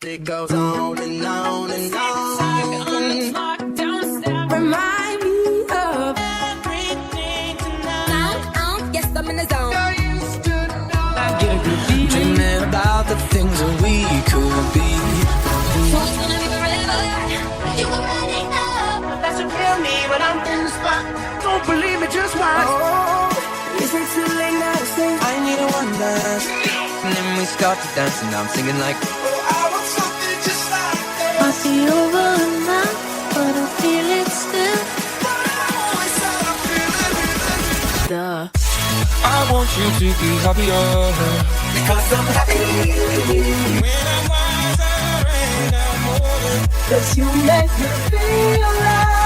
It goes on and on and on. Remind me of everything tonight. Yes, I'm in the zone. Dreaming about the things that we could be. It's gonna be forever. You already know. That's what kill me when I'm in the spot. Don't believe me, just watch. Is it too late now to say I need a one dance. And then we start to dance and I'm singing like, I want something just like that. I see over now, but I feel it still. Duh. I want you to be happier. Because I'm happy. When I'm wiser and I'm older. 'Cause you make me feel alive.